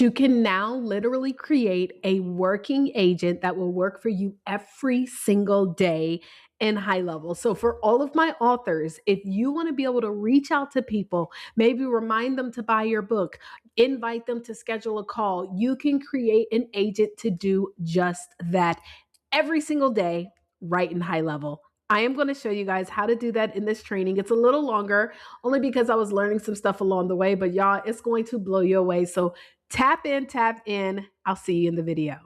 You can now literally create a working agent that will work for you every single day in HighLevel. So, for all of my authors, if you want to be able to reach out to people, maybe remind them to buy your book, invite them to schedule a call, you can create an agent to do just that every single day right in HighLevel. I am going to show you guys how to do that in this training. It's a little longer only because I was learning some stuff along the way, but y'all, it's going to blow you away. So tap in, tap in. I'll see you in the video.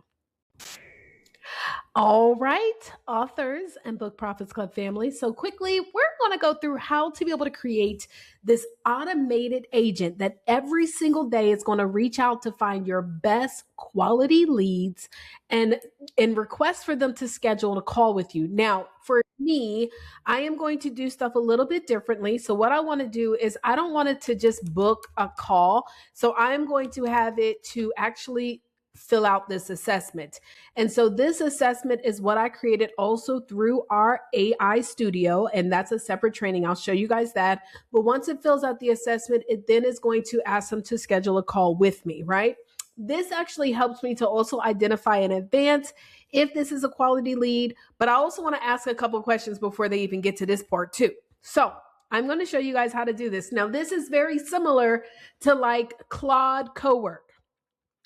All right, authors and Book Profits Club family. So quickly, we're going to go through how to be able to create this automated agent that every single day is going to reach out to find your best quality leads and request for them to schedule a call with you. Now, for me, I am going to do stuff a little bit differently. So what I want to do is I don't want it to just book a call. So I'm going to have it to actually fill out this assessment. And so this assessment is what I created also through our AI studio. And that's a separate training. I'll show you guys that. But once it fills out the assessment, it then is going to ask them to schedule a call with me, right? This actually helps me to also identify in advance if this is a quality lead. But I also want to ask a couple of questions before they even get to this part too. So I'm going to show you guys how to do this. Now, this is very similar to like Claude Cowork.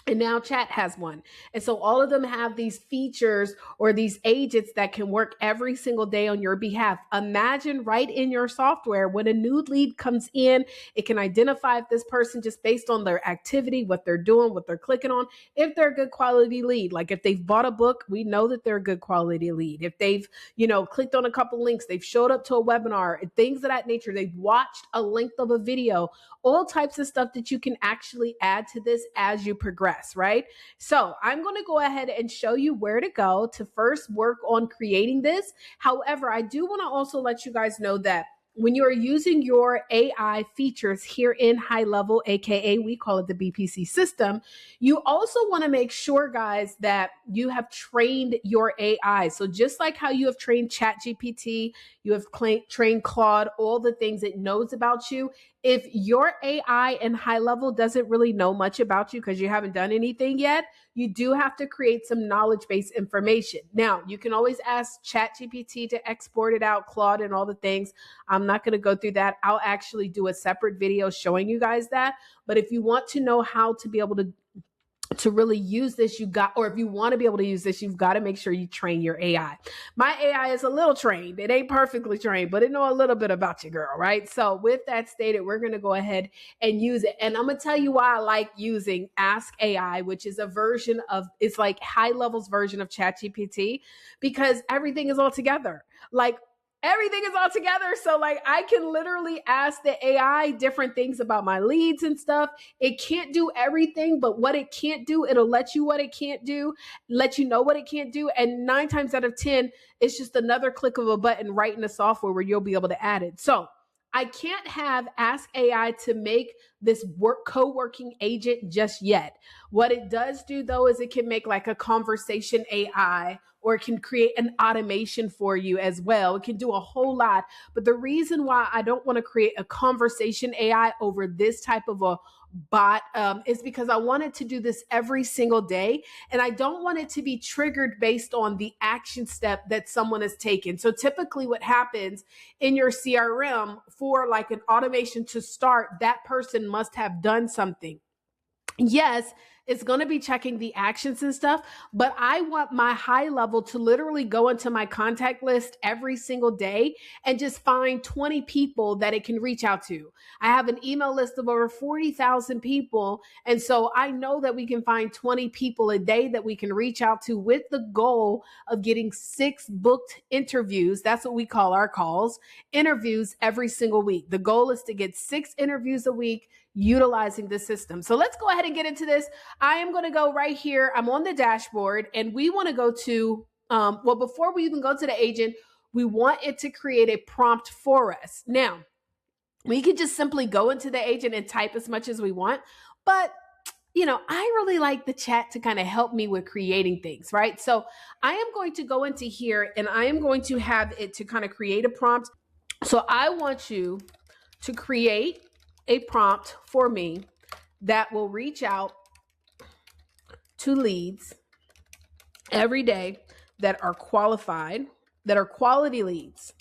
And now Chat has one. And so all of them have these features or these agents that can work every single day on your behalf. Imagine right in your software, when a new lead comes in, it can identify if this person, just based on their activity, what they're doing, what they're clicking on, if they're a good quality lead. Like if they've bought a book, we know that they're a good quality lead. If they've, clicked on a couple links, they've showed up to a webinar, things of that nature, they've watched a length of a video, all types of stuff that you can actually add to this as you progress. Right? So I'm going to go ahead and show you where to go to first work on creating this. However, I do want to also let you guys know that when you are using your AI features here in HighLevel, aka we call it the BPC system, you also want to make sure, guys, that you have trained your AI. So just like how you have trained ChatGPT, you have trained Claude, all the things it knows about you. If your AI in HighLevel doesn't really know much about you because you haven't done anything yet, you do have to create some knowledge-based information. Now, you can always ask ChatGPT to export it out, Claude and all the things. I'm not going to go through that. I'll actually do a separate video showing you guys that. But if you want to know how to be able to really use this, or if you want to be able to use this, you've got to make sure you train your AI. My AI is a little trained. It ain't perfectly trained, but it know a little bit about you, girl, right? So with that stated, we're going to go ahead and use it. And I'm going to tell you why I like using Ask AI, which is it's like HighLevel's version of ChatGPT, because everything is all together. Like everything is all together. So like I can literally ask the AI different things about my leads and stuff. It can't do everything, but what it can't do, it'll let you what it can't do, let you know what it can't do. And 9 times out of 10, it's just another click of a button right in the software where you'll be able to add it. So I can't have Ask AI to make this co-working agent just yet. What it does do though is it can make like a conversation AI, or it can create an automation for you as well. It can do a whole lot. But the reason why I don't want to create a conversation AI over this type of a bot is because I wanted to do this every single day. And I don't want it to be triggered based on the action step that someone has taken. So typically what happens in your CRM, for like an automation to start, that person must have done something. Yes, it's going to be checking the actions and stuff, but I want my HighLevel to literally go into my contact list every single day and just find 20 people that it can reach out to. I have an email list of over 40,000 people. And so I know that we can find 20 people a day that we can reach out to, with the goal of getting 6 booked interviews. That's what we call our calls, interviews every single week. The goal is to get 6 interviews a week utilizing the system. So let's go ahead and get into this. I am going to go right here. I'm on the dashboard, and we want to go to, before we even go to the agent, we want it to create a prompt for us. Now, we can just simply go into the agent and type as much as we want, but I really like the chat to kind of help me with creating things, right? So I am going to go into here and I am going to have it to kind of create a prompt. So I want you to create a prompt for me that will reach out to leads every day that are qualified, that are quality leads.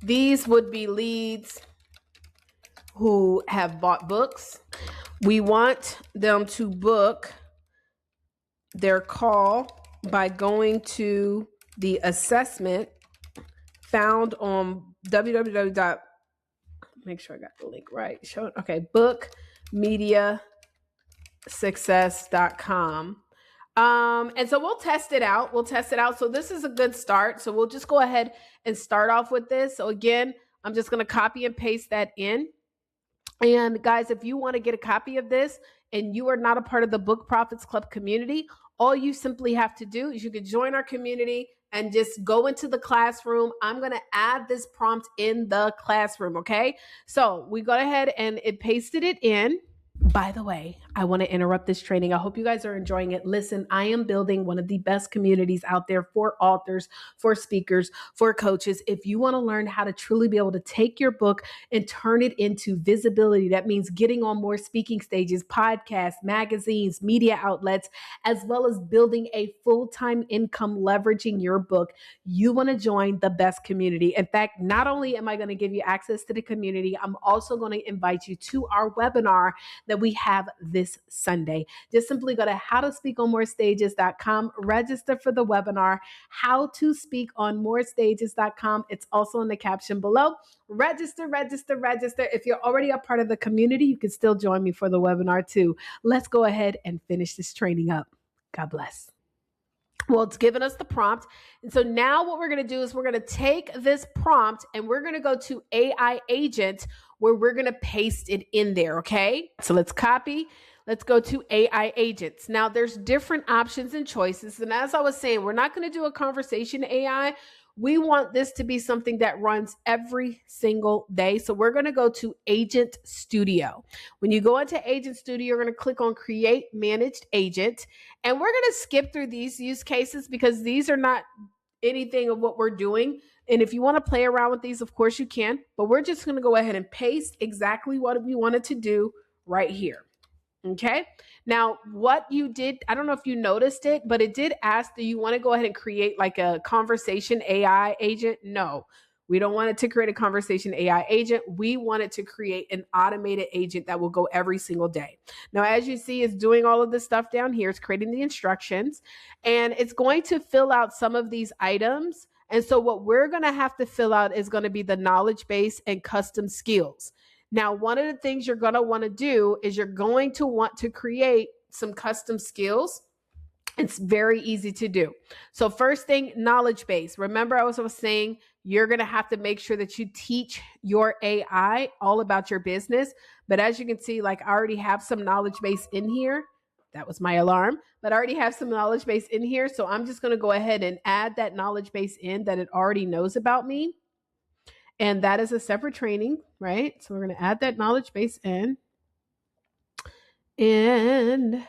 These would be leads who have bought books. We want them to book their call by going to the assessment found on www. Make sure I got the link right. Okay, bookmediasuccess.com. And so we'll test it out. So this is a good start. So we'll just go ahead and start off with this. So again, I'm just going to copy and paste that in. And guys, if you want to get a copy of this and you are not a part of the Book Profits Club community, all you simply have to do is you can join our community and just go into the classroom. I'm going to add this prompt in the classroom. Okay. So we go ahead and it pasted it in. By the way, I want to interrupt this training. I hope you guys are enjoying it. Listen, I am building one of the best communities out there for authors, for speakers, for coaches. If you want to learn how to truly be able to take your book and turn it into visibility, that means getting on more speaking stages, podcasts, magazines, media outlets, as well as building a full-time income leveraging your book, you want to join the best community. In fact, not only am I going to give you access to the community, I'm also going to invite you to our webinar that we have this Sunday. Just simply go to howtospeakonmorestages.com, register for the webinar, howtospeakonmorestages.com. It's also in the caption below. Register. If you're already a part of the community, you can still join me for the webinar too. Let's go ahead and finish this training up. God bless. Well, it's given us the prompt. And so now what we're going to do is we're going to take this prompt and we're going to go to AI agent where we're going to paste it in there. Okay. So let's copy. Let's go to AI agents. Now there's different options and choices. And as I was saying, we're not going to do a conversation AI. We want this to be something that runs every single day. So we're going to go to Agent Studio. When you go into Agent Studio, you're going to click on Create Managed Agent. And we're going to skip through these use cases because these are not anything of what we're doing. And if you want to play around with these, of course you can. But we're just going to go ahead and paste exactly what we wanted to do right here. Okay. Now, what you did, I don't know if you noticed it, but it did ask, do you want to go ahead and create like a conversation AI agent? No, we don't want it to create a conversation AI agent. We want it to create an automated agent that will go every single day. Now, as you see, it's doing all of this stuff down here. It's creating the instructions and it's going to fill out some of these items. And so what we're going to have to fill out is going to be the knowledge base and custom skills. Now, one of the things you're going to want to do is you're going to want to create some custom skills. It's very easy to do. So first thing, knowledge base. Remember, I was saying you're going to have to make sure that you teach your AI all about your business. But as you can see, like I already have some knowledge base in here. That was my alarm, but I already have some knowledge base in here. So I'm just going to go ahead and add that knowledge base in that it already knows about me. And that is a separate training, right? So we're going to add that knowledge base in. And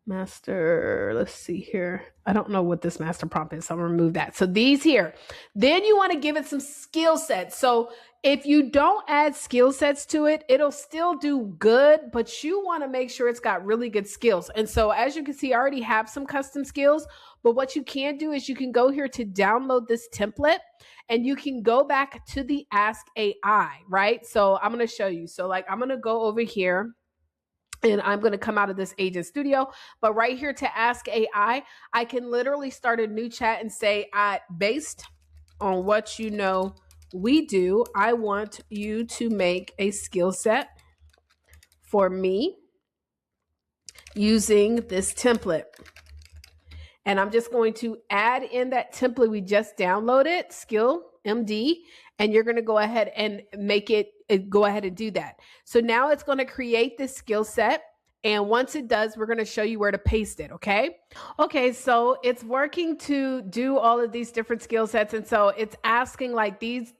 master, let's see here. I don't know what this master prompt is, so I'm going to remove that. So these here. Then you want to give it some skill sets. So if you don't add skill sets to it, it'll still do good, but you want to make sure it's got really good skills. And so as you can see, I already have some custom skills, but what you can do is you can go here to download this template and you can go back to the Ask AI, right? So I'm going to show you. So like I'm going to go over here and I'm going to come out of this Agent Studio, but right here to Ask AI, I can literally start a new chat and say, based on what you know we do, I want you to make a skill set for me using this template. And I'm just going to add in that template we just downloaded, Skill MD, and you're going to go ahead and make it, go ahead and do that. So now it's going to create this skill set. And once it does, we're going to show you where to paste it. Okay. Okay. So it's working to do all of these different skill sets. And so it's asking like these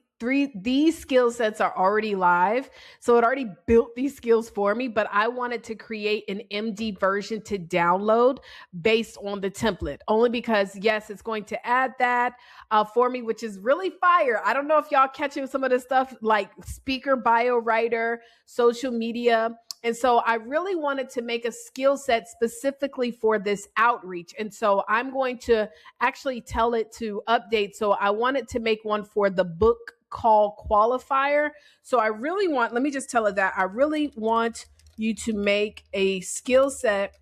skill sets are already live. So it already built these skills for me, but I wanted to create an MD version to download based on the template, only because yes, it's going to add that for me, which is really fire. I don't know if y'all catching some of this stuff like speaker bio writer, social media And so I really wanted to make a skill set specifically for this outreach. And so I'm going to actually tell it to update. So I wanted to make one for the book call qualifier. So I really want, let me just tell it that I really want you to make a skill set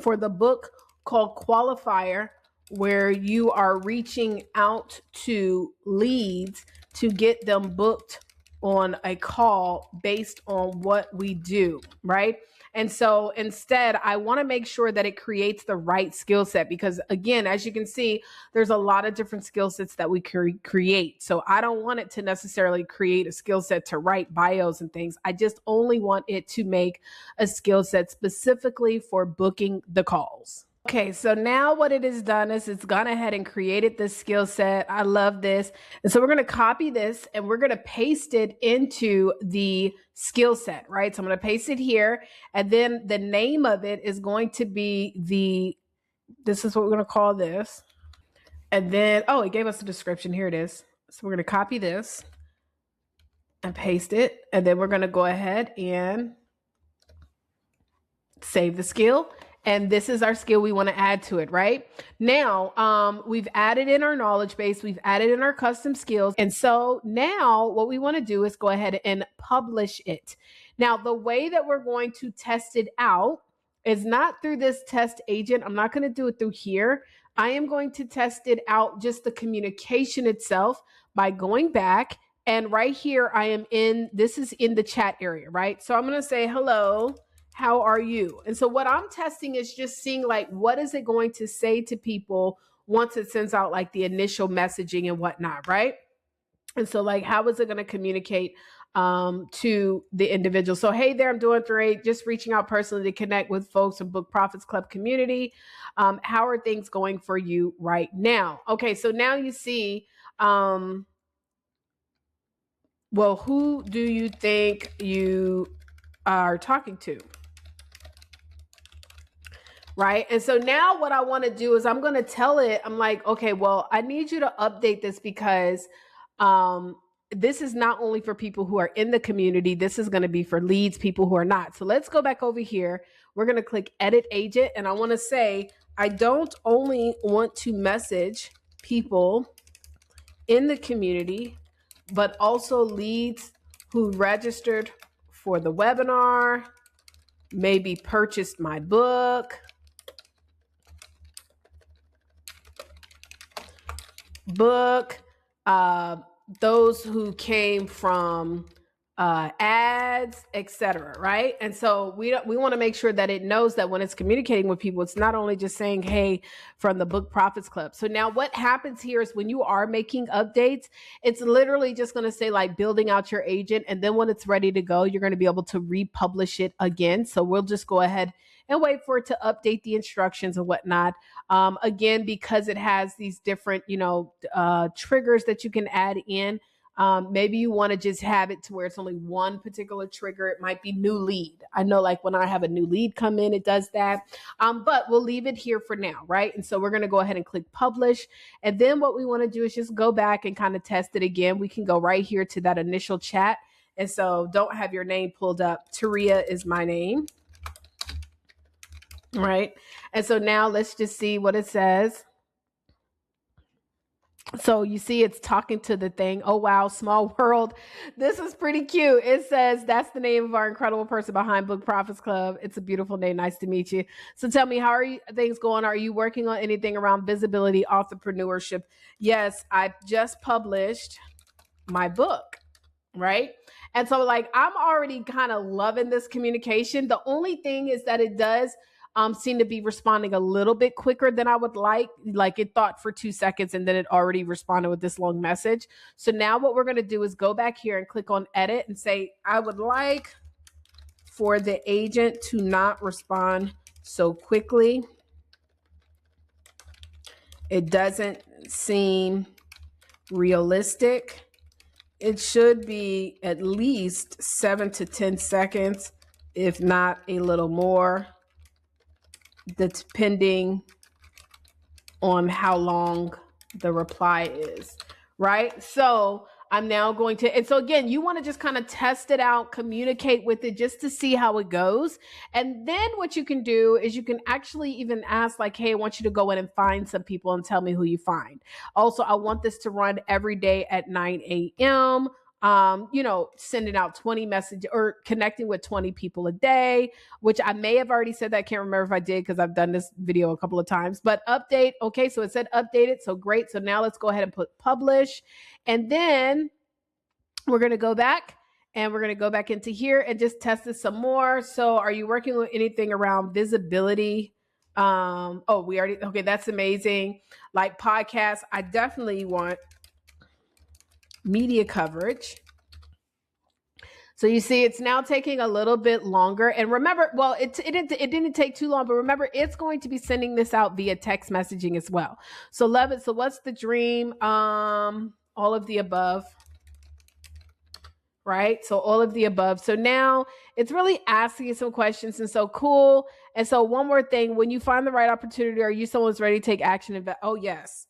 for the book called qualifier, where you are reaching out to leads to get them booked on a call based on what we do, right? And so instead, I want to make sure that it creates the right skill set because, again, as you can see, there's a lot of different skill sets that we create. So I don't want it to necessarily create a skill set to write bios and things. I just only want it to make a skill set specifically for booking the calls. Okay, so now what it has done is it's gone ahead and created this skill set. I love this. And so we're going to copy this and we're going to paste it into the skill set, right? So I'm going to paste it here. And then the name of it is going to be this is what we're going to call this. And then, oh, it gave us a description. Here it is. So we're going to copy this and paste it. And then we're going to go ahead and save the skill. And this is our skill we want to add to it, right? Now, we've added in our knowledge base, we've added in our custom skills. And so now what we want to do is go ahead and publish it. Now, the way that we're going to test it out is not through this test agent. I'm not going to do it through here. I am going to test it out, just the communication itself, by going back. And right here, this is in the chat area, right? So I'm going to say, hello, how are you? And so what I'm testing is just seeing like, what is it going to say to people once it sends out like the initial messaging and whatnot, right? And so like, how is it going to communicate to the individual? So, hey there, I'm doing great. Just reaching out personally to connect with folks in Book Profits Club community. How are things going for you right now? Okay, so now you see, well, who do you think you are talking to? Right. And so now what I want to do is I'm going to tell it, I'm like, okay, well, I need you to update this because this is not only for people who are in the community, this is going to be for leads, people who are not. So let's go back over here. We're going to click edit agent. And I want to say, I don't only want to message people in the community, but also leads who registered for the webinar, maybe purchased my book, those who came from ads, etc. Right? And so we want to make sure that it knows that when it's communicating with people, it's not only just saying, hey, from the Book Profits Club. So now what happens here is when you are making updates, it's literally just going to say like building out your agent. And then when it's ready to go, you're going to be able to republish it again. So we'll just go ahead and wait for it to update the instructions and whatnot. Again, because it has these different, triggers that you can add in. Maybe you want to just have it to where it's only one particular trigger. It might be new lead. I know like when I have a new lead come in, it does that. But we'll leave it here for now, right? And so we're going to go ahead and click publish. And then what we want to do is just go back and kind of test it again. We can go right here to that initial chat. And so don't have your name pulled up. Taria is my name. Right. And so now let's just see what it says. So you see it's talking to the thing. Oh, wow. Small world. This is pretty cute. It says that's the name of our incredible person behind Book Profits Club. It's a beautiful name. Nice to meet you. So tell me, how are things going? Are you working on anything around visibility, entrepreneurship? Yes, I just published my book. Right. And so like, I'm already kind of loving this communication. The only thing is that it does seem to be responding a little bit quicker than I would like. Like it thought for 2 seconds and then it already responded with this long message. So now what we're going to do is go back here and click on edit and say, I would like for the agent to not respond so quickly. It doesn't seem realistic. It should be at least 7 to 10 seconds, if not a little more, depending on how long the reply is, right? So I'm now going to, and so again, you want to just kind of test it out, communicate with it just to see how it goes. And then what you can do is you can actually even ask, like, hey, I want you to go in and find some people and tell me who you find. Also, I want this to run every day at 9 a.m. Sending out 20 messages or connecting with 20 people a day, which I may have already said that. I can't remember if I did because I've done this video a couple of times, but update. Okay, so it said updated. So great. So now let's go ahead and put publish. And then we're going to go back and we're going to go back into here and just test this some more. So are you working with anything around visibility? Okay, that's amazing. Like podcasts, I definitely want media coverage. So you see, it's now taking a little bit longer. And remember, well, it didn't take too long, but remember, it's going to be sending this out via text messaging as well. So love it. So what's the dream? All of the above. Right? So all of the above. So now it's really asking you some questions, and so cool. And so one more thing, when you find the right opportunity, are you someone's ready to take action? Oh, yes.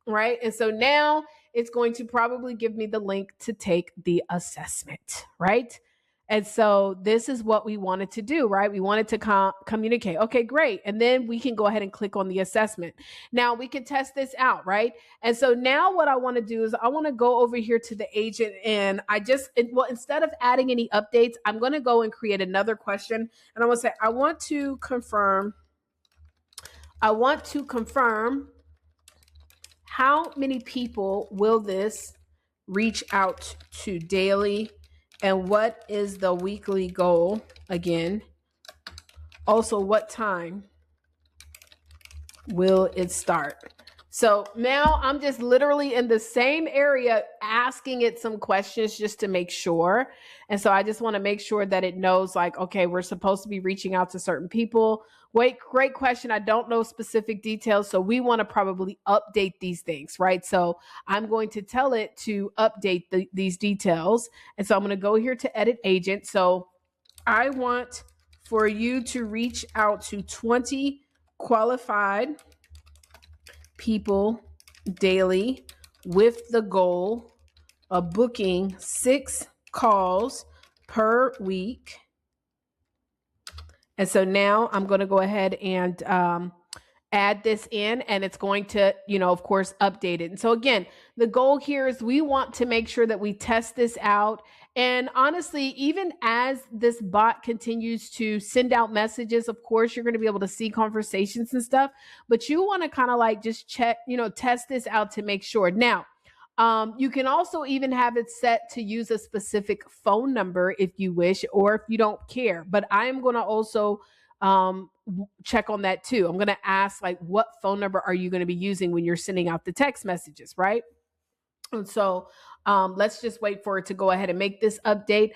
Right? And so now it's going to probably give me the link to take the assessment, right? And so this is what we wanted to do, right? We wanted to communicate. Okay, great. And then we can go ahead and click on the assessment. Now we can test this out, right? And so now what I want to do is I want to go over here to the agent, and instead of adding any updates, I'm going to go and create another question. And I want to say, I want to confirm how many people will this reach out to daily? And what is the weekly goal again? Also, what time will it start? So now I'm just literally in the same area asking it some questions just to make sure. And so I just want to make sure that it knows, like, okay, we're supposed to be reaching out to certain people. Wait, great question. I don't know specific details. So we want to probably update these things, right? So I'm going to tell it to update these details. And so I'm going to go here to edit agent. So I want for you to reach out to 20 qualified people daily with the goal of booking 6 calls per week. And so now I'm going to go ahead and add this in, and it's going to, of course, update it. And so again, the goal here is we want to make sure that we test this out. And honestly, even as this bot continues to send out messages, of course, you're going to be able to see conversations and stuff, but you want to kind of like just check, test this out to make sure. Now, you can also even have it set to use a specific phone number if you wish, or if you don't care. But I'm going to also check on that too. I'm going to ask, like, what phone number are you going to be using when you're sending out the text messages, right? And so let's just wait for it to go ahead and make this update.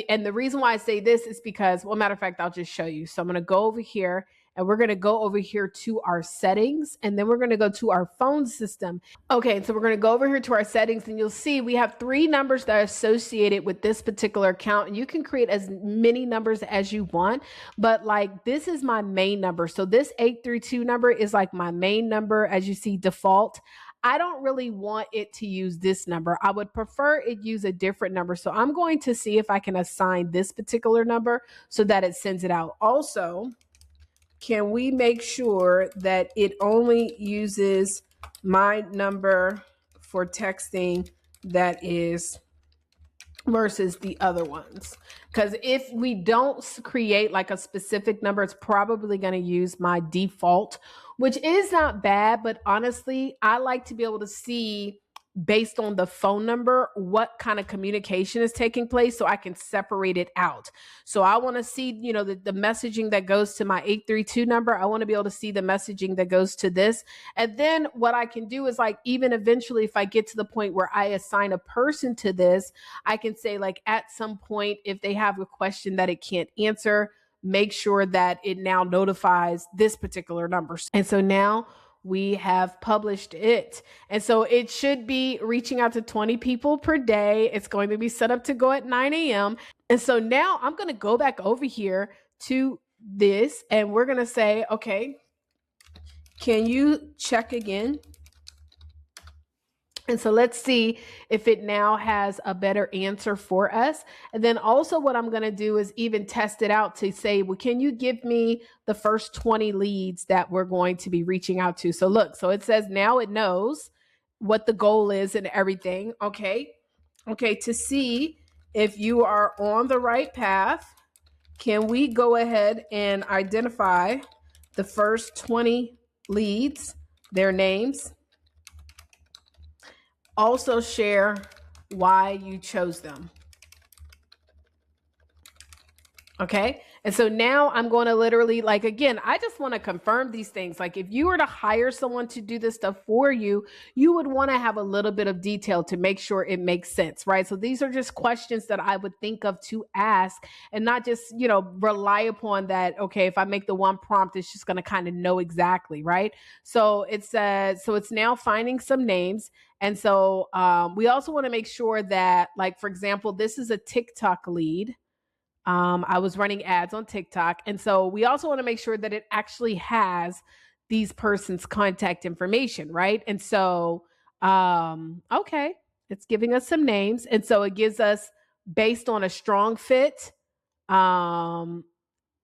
And the reason why I say this is because, well, matter of fact, I'll just show you. So I'm going to go over here, and we're going to go over here to our settings, and then we're going to go to our phone system. Okay, so we're going to go over here to our settings, and you'll see we have 3 numbers that are associated with this particular account, and you can create as many numbers as you want, but like this is my main number. So this 832 number is like my main number, as you see, default. I don't really want it to use this number. I would prefer it use a different number. So I'm going to see if I can assign this particular number so that it sends it out. Also, can we make sure that it only uses my number for texting that is versus the other ones? Because if we don't create like a specific number, it's probably going to use my default, which is not bad. But honestly, I like to be able to see, based on the phone number, what kind of communication is taking place so I can separate it out. So I want to see, the messaging that goes to my 832 number. I want to be able to see the messaging that goes to this. And then what I can do is, like, even eventually, if I get to the point where I assign a person to this, I can say, like, at some point, if they have a question that it can't answer, make sure that it now notifies this particular number. And so now we have published it. And so it should be reaching out to 20 people per day. It's going to be set up to go at 9 a.m. And so now I'm going to go back over here to this, and we're going to say, okay, can you check again And so let's see if it now has a better answer for us. And then also what I'm going to do is even test it out to say, well, can you give me the first 20 leads that we're going to be reaching out to? So look, so it says now it knows what the goal is and everything. Okay. Okay. To see if you are on the right path, can we go ahead and identify the first 20 leads, their names? Also share why you chose them. Okay. And so now I'm going to literally, like, again, I just want to confirm these things. Like, if you were to hire someone to do this stuff for you, you would want to have a little bit of detail to make sure it makes sense, right? So these are just questions that I would think of to ask and not just, rely upon that. Okay. If I make the one prompt, it's just going to kind of know exactly, right? So it says, so it's now finding some names. And so we also want to make sure that, like, for example, this is a TikTok lead. I was running ads on TikTok. And so we also want to make sure that it actually has these person's contact information, right? And so, okay, it's giving us some names. And so it gives us based on a strong fit, um,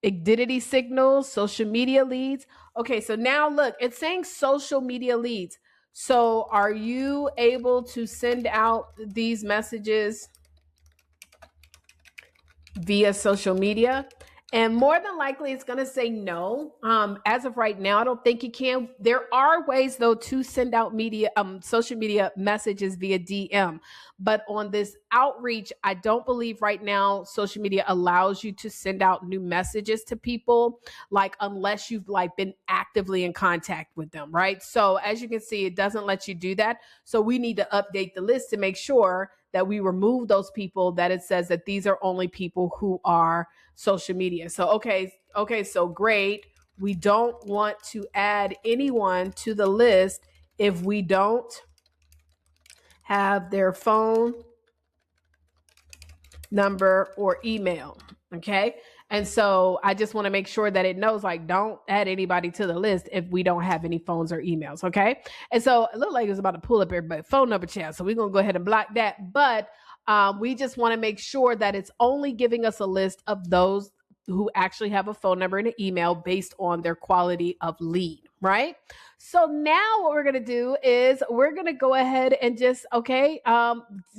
identity signals, social media leads. Okay, so now look, it's saying social media leads. So are you able to send out these messages via social media? And more than likely, it's going to say no. As of right now, I don't think you can. There are ways, though, to send out social media messages via DM. But on this outreach, I don't believe right now social media allows you to send out new messages to people, like unless you've like been actively in contact with them, right? So as you can see, it doesn't let you do that. So we need to update the list to make sure that we remove those people, that it says that these are only people who are social media. So, okay, so great. We don't want to add anyone to the list if we don't have their phone number or email. Okay. And so I just want to make sure that it knows, like, don't add anybody to the list if we don't have any phones or emails. Okay. And so it looked like it was about to pull up everybody's phone number chat. So we're going to go ahead and block that. But we just want to make sure that it's only giving us a list of those who actually have a phone number and an email based on their quality of lead, right? So now what we're going to do is we're going to go ahead and just,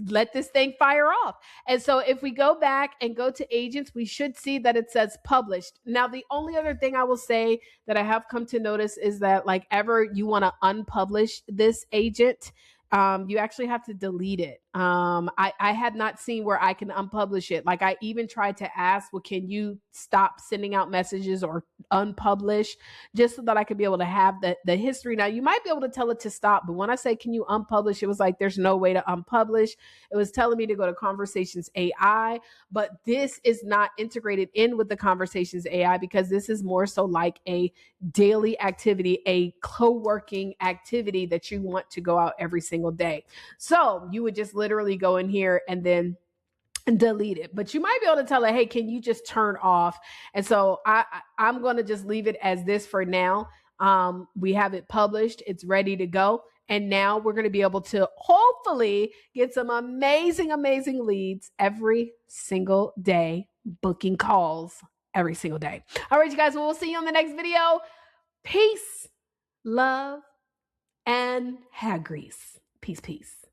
let this thing fire off. And so if we go back and go to agents, we should see that it says published. Now, the only other thing I will say that I have come to notice is that, like, ever you want to unpublish this agent, you actually have to delete it. I had not seen where I can unpublish it. Like, I even tried to ask, well, can you stop sending out messages or unpublish, just so that I could be able to have the history. Now, you might be able to tell it to stop, but when I say, can you unpublish, it was like, there's no way to unpublish. It was telling me to go to Conversations AI, but this is not integrated in with the Conversations AI because this is more so like a daily activity, a co-working activity that you want to go out every single day. So you would just literally go in here and then delete it. But you might be able to tell it, hey, can you just turn off? And so I'm going to just leave it as this for now. We have it published. It's ready to go. And now we're going to be able to hopefully get some amazing, amazing leads every single day, booking calls every single day. All right, you guys, well, we'll see you on the next video. Peace, love, and hair grease. Peace, peace.